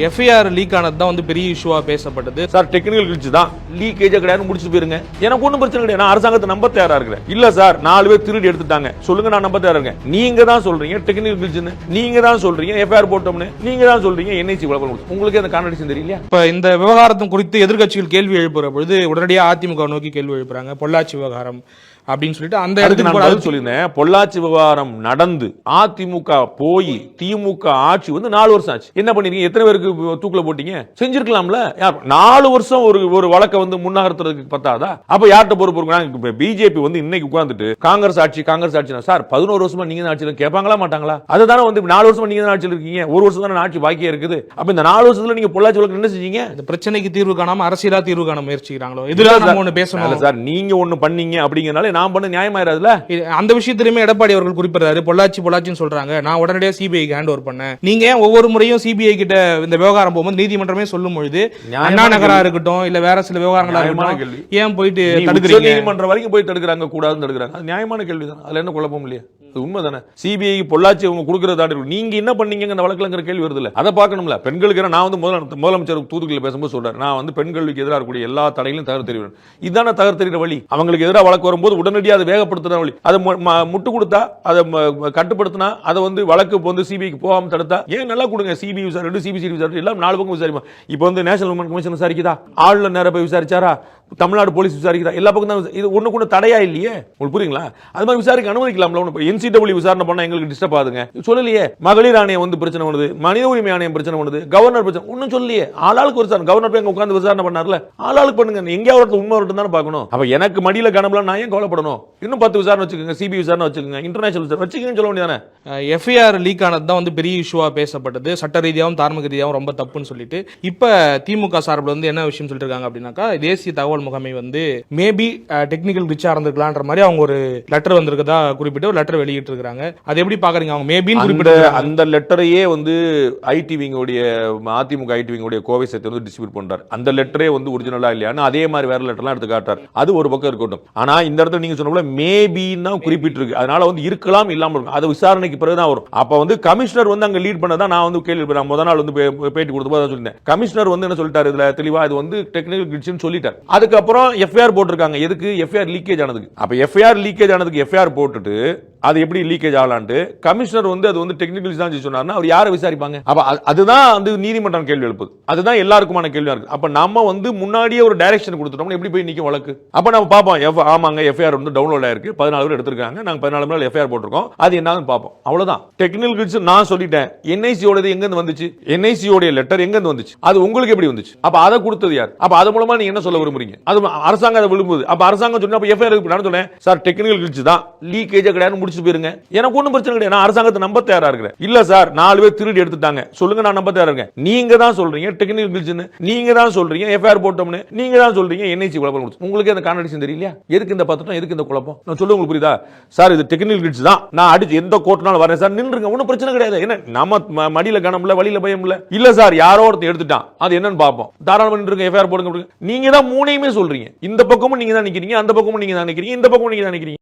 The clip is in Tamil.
எஃப்ஐஆர் லீக் ஆனது தான் வந்து பெரிய இஷ்யூவா பேசப்பட்டது. சார் டெக்னிக்கல் கிளிச் தான், லீக்கேஜ் கிடையாது, முடிச்சுட்டு போயிருங்க. எனக்கு ஒன்றும் பிரச்சனை கிடையாது, நான் அரசாங்கத்தை நம்ப தயாரா இருக்கிறேன். இல்ல சார் 4 பேர் திருடி எடுத்துட்டாங்க சொல்லுங்க, நான் நம்ப தயாரா இருக்கேன். நீங்க தான் சொல்றீங்க டெக்னிக்கல் கிளிச்னு, நீங்க தான் சொல்றீங்க எஃப்ஐஆர் போட்டோம்னு, நீங்க தான் சொல்றீங்க என்ஐசி விளக்கம். உங்களுக்கு அந்த கான்ட்ரடிக்ஷன் தெரியலையா? இப்ப இந்த விவகாரத்தை குறித்து எதிர்க்கட்சிகள் கேள்வி எழுப்புற பொழுது உடனடியாக அதிமுக நோக்கி கேள்வி எழுப்புறாங்க. பொள்ளாச்சி விவகாரம் அப்படின்னு சொல்லிட்டு அந்த இடத்துக்கு சொல்லியிருந்தேன். பொள்ளாச்சி விவகாரம் நடந்து அதிமுக போய் திமுக ஆட்சி வந்து 4 வருஷம் ஆச்சு. என்ன பண்ணிருக்கீங்க? எத்தனை பேருக்கு தூக்குல போட்டீங்க? செஞ்சிருக்கலாம்ல. 4 வருஷம் ஒரு வழக்கை வந்து முன்னகர்த்துறதுக்கு பத்தாதா? அப்ப யார்கிட்ட பொறுப்பு? பிஜேபி வந்து இன்னைக்கு உட்கார்ந்துட்டு காங்கிரஸ் ஆட்சி சார் 11 வருஷமா நீங்க தான் ஆட்சியில் கேட்பாங்களா மாட்டாங்களா? அதுதானே வந்து 4 வருஷமா நீங்க தான் ஆட்சியில் இருக்கீங்க, 1 வருஷம் தானே ஆட்சி பாக்கியா இருக்குது. அப்ப இந்த 4 வருஷத்துல நீங்க பொள்ளாச்சி வழக்கு என்ன செஞ்சீங்க? இந்த பிரச்சனைக்கு தீர்வு காணாம அரசியலா தீர்வு காண முயற்சிக்கிறாங்களோ? இதெல்லாம் நம்ம ஒண்ணு பேசணும் சார். நீங்க ஒண்ணு பண்ணீங்க அப்படிங்கறனால நான் பண்ண நியாயமாயிராதுல. அந்த விஷயத்திலுமே எடப்பாடி அவர்கள் குறிப்பிடுறாரு, பொள்ளாச்சின்னு சொல்றாங்க, நான் உடனடியாக சிபிஐக்கு ஹேண்ட் ஓவர் பண்ணேன். நீங்க ஒவ்வொரு முறையும் சிபிஐ கிட்ட இந்த விவகாரம் போகும்போது நீதிமன்றமே சொல்லும் பொழுது அண்ணா நகரா இருக்கட்டும் இல்ல வேற சில விவகாரங்களா இருக்கட்டும், ஏன் போயிட்டு தடுக்கிறீங்க? நீதிமன்றம் வரைக்கும் போய் தடுக்கிறாங்க, கூடாதுன்னு தடுக்கிறாங்க. அது நியாயமான கேள்விதான், அதுல என்ன குழப்பம் இல்லையா? உண்மைதானே. சிபிஐ பொள்ளாச்சி அவங்க கொடுக்கறதா நீங்க என்ன பண்ணீங்க அந்த வழக்குலங்கிற கேள்வி வருது இல்ல? அதை பார்க்கணும்ல. பெண்களுக்கு நான் வந்து முதலமைச்சர் தூத்துக்குடியில் பேசும்போது சொல்றாரு, நான் வந்து பெண்களுக்கு எதிராக இருக்கக்கூடிய எல்லா தடைகளையும் தகர் தெரிவிக்கிறேன். இதுதானே தகர் தெரிகிற வழி. அவங்களுக்கு எதிராக வழக்கு வரும்போது உடனடியாக அதை வேகப்படுத்துற வழி. அதை முட்டு கொடுத்தா, அதை கட்டுப்படுத்தினா, அதை வந்து வழக்கு வந்து சிபிஐக்கு போகாம தடுத்தா, ஏன் நல்லா கொடுங்க. சிபிஐ விசாரிட்டு சிபிசிஐடி விசாரிட்டு எல்லாம் 4 பக்கம் விசாரிப்பா. இப்போ வந்து நேஷனல் உமன் கமிஷன் விசாரிக்குதா? ஆளுநர் நேரம் போய் விசாரிச்சாரா? தமிழ்நாடு போலீஸ் விசாரிக்குதா? எல்லா பக்கம் தான். இது ஒண்ணு கூட தடையா இல்லையே. உங்களுக்கு புரியுங்களா? அது மாதிரி விசாரிக்க அனுமதிக்கலாம்ல. என்சிடபிள்யூ விசாரணை பண்ணா எங்களுக்கு டிஸ்டர்ப் ஆகுதுங்க சொல்லலையே. மகளிர் ஆணையம் வந்து பிரச்சனை பண்ணுது, மனித உரிமை ஆணையம் பிரச்சனை பண்ணுது, கவர்னர் பிரச்சனை ஒன்னும் சொல்லலையே. ஆளாளுக்கு விசாரணை. கவர்னர் போய் உட்கார்ந்து விசாரணை பண்ணார்ல, ஆளாளுக்கு பண்ணுங்க. எங்கேயாவது உண்மை வரட்டும் தானே பார்க்கணும். அப்ப எனக்கு மடியில கனவுல நான் ஏன் கவலைப்படணும்? இன்னும் 10 விசாரணை வச்சுக்கோங்க, சிபிஐ விசாரணை வச்சுக்கோங்க, இன்டர்நேஷனல் விசாரணை வச்சுக்கோங்கன்னு சொல்ல வேண்டியதானே. எஃப்ஐஆர் லீக் ஆனது தான் வந்து பெரிய இஷ்யூவா பேசப்பட்டது. சட்ட ரீதியாகவும் தார்மீக ரீதியாகவும் ரொம்ப தப்புன்னு சொல்லிட்டு இப்ப திமுக சார்பில் வந்து என்ன விஷயம் சொல்லிட்டு இருக்காங்க அப்படின்னாக்கா, தேசிய தகவல் முகமை வந்து மேபி டெக்னிக்கல் கிளிச்சா இருந்திருக்கலாம்ன்ற மாதிரி அவங்க ஒரு லெட்டர் வந்திருக்கதா குறிப்பிட்டு ஒரு லெட்டர் வெளியிட்டு இருக்காங்க. அது எப்படி பாக்குறீங்க? அவங்க மேபின்னு குறிப்பிட்ட அந்த லெட்டரையே வந்து ஐடி விங்கோடைய அதிமுக ஐடி விங்கோடைய கோவை சேர்த்து வந்து டிஸ்ட்ரிபியூட் பண்றாரு. அந்த லெட்டரே வந்து ஒரிஜினலா இல்லையான்னு அதே மாதிரி வேற லெட்டர்லாம் எடுத்து காட்டார். அது ஒரு பக்கம் இருக்கட்டும். ஆனா இந்த இடத்துல நீங்க சொன்ன போல மேபின்னு குறிப்பிட்டு இருக்கு. அதனால வந்து இருக்கலாம் இல்லாம இருக்கும். அது விசாரணைக்கு பிறகுதான் வரும். அப்ப வந்து கமிஷனர் வந்து அங்க லீட் பண்ணதான் நான் வந்து கேள்வி முதல் நாள் வந்து பேட்டி கொடுத்தபோது சொல்லிட்டேன். கமிஷனர் வந்து என்ன சொல்லிட்டாரு? இதுல தெளிவா இது வந்து டெக்னிக்கல் கிளிச்னு சொல்லிட்டார். அதுக்கப்புறம் எஃப்ஐஆர் போட்டிருக்காங்க. எதுக்கு? எஃப்ஐஆர் லீக்கேஜ் ஆனதுக்கு. அப்ப எஃப்ஐஆர் லீக்கேஜ் ஆனதுக்கு எஃப்ஐஆர் போட்டுட்டு அது எப்படி லீக்கேஜ் ஆகலான்ட்டு கமிஷனர் வந்து அது வந்து டெக்னிக்கல் தான் சொன்னார்னா அவர் யாரை விசாரிப்பாங்க? அப்ப அதுதான் வந்து நீதிமன்றம் கேள்வி எழுப்புது. அதுதான் எல்லாருக்குமான கேள்வியா இருக்கு. அப்ப நம்ம வந்து முன்னாடியே ஒரு டைரக்ஷன் கொடுத்துட்டோம், எப்படி போய் நிக்கும் வழக்கு? அப்ப நம்ம பாப்போம். ஆமாங்க எஃப்ஐஆர் வந்து டவுன்லோட் ஆயிருக்கு, 14 பேர் எடுத்திருக்காங்க, நாங்க 14 நாள் எஃப்ஐஆர் போட்டிருக்கோம், அது என்னன்னு பாப்போம். அவ்வளவுதான். டெக்னிக்கல் கிளிச் நான் சொல்லிட்டேன். என்ஐசியோட எங்க இருந்து வந்துச்சு? என்ஐசியோட லெட்டர் எங்க இருந்து வந்துச்சு? அது உங்களுக்கு எப்படி வந்துச்சு? அப்ப அதை கொடுத்தது யார்? அப்ப அது மூலமா நீங்க என்ன சொல்ல விரும்புறீங்க? அது அரசாங்கம் அதை விரும்புது. அப்ப அரசாங்கம் சொன்னா எஃப்ஐஆர் நான் சொன்னேன் சார் டெக்னிக்கல் கிளிச் தான், லீக்கேஜ் கிடையாது, முடிச்சு போயிருங்க. எனக்கு ஒன்றும் பிரச்சனை கிடையாது, நான் அரசாங்கத்தை நம்ப தயாரா இருக்கிறேன். இல்ல சார் 4 பேர் திருடி எடுத்துட்டாங்க சொல்லுங்க, நான் நம்ப தயாரா இருக்கேன். நீங்க தான் சொல்றீங்க டெக்னிக்கல் கிளிச்னு, நீங்க தான் சொல்றீங்க எஃப்ஐஆர் போட்டோம்னு, நீங்க தான் சொல்றீங்க என்ஐசி விளக்கம். உங்களுக்கு அந்த கான்ட்ரடிக்ஷன் தெரியலையா? எதுக்கு இந்த பதட்டம், எதுக்கு இந்த குழப்பம்? நான் சொல்ல உங்களுக்கு புரியுதா? சார் இது டெக்னிக்கல் கிளிச் தான், நான் அடிச்சு எந்த கோர்ட்னால வரேன் சார், நின்றுங்க, ஒன்றும் பிரச்சனை கிடையாது. என்ன நம்ம மடியில கணம் இல்ல, வழியில பயம் இல்ல. இல்ல சார் யாரோ ஒருத்தர் எடுத்துட்டான், அது என்னன்னு பாப்போம், தாராளமா நின்றுங்க, எஃப்ஐஆர் போடுங்க. நீங்க தான் மூணையுமே சொல்றீங்க. இந்த பக்கமும் நீங்க தான் நிக்கிறீங்க, அந்த பக்கமும் நீங்க தான் நிக்கிறீங்க, இந்த பக்கமும் நீங்க தான் நிக்கிறீங்க.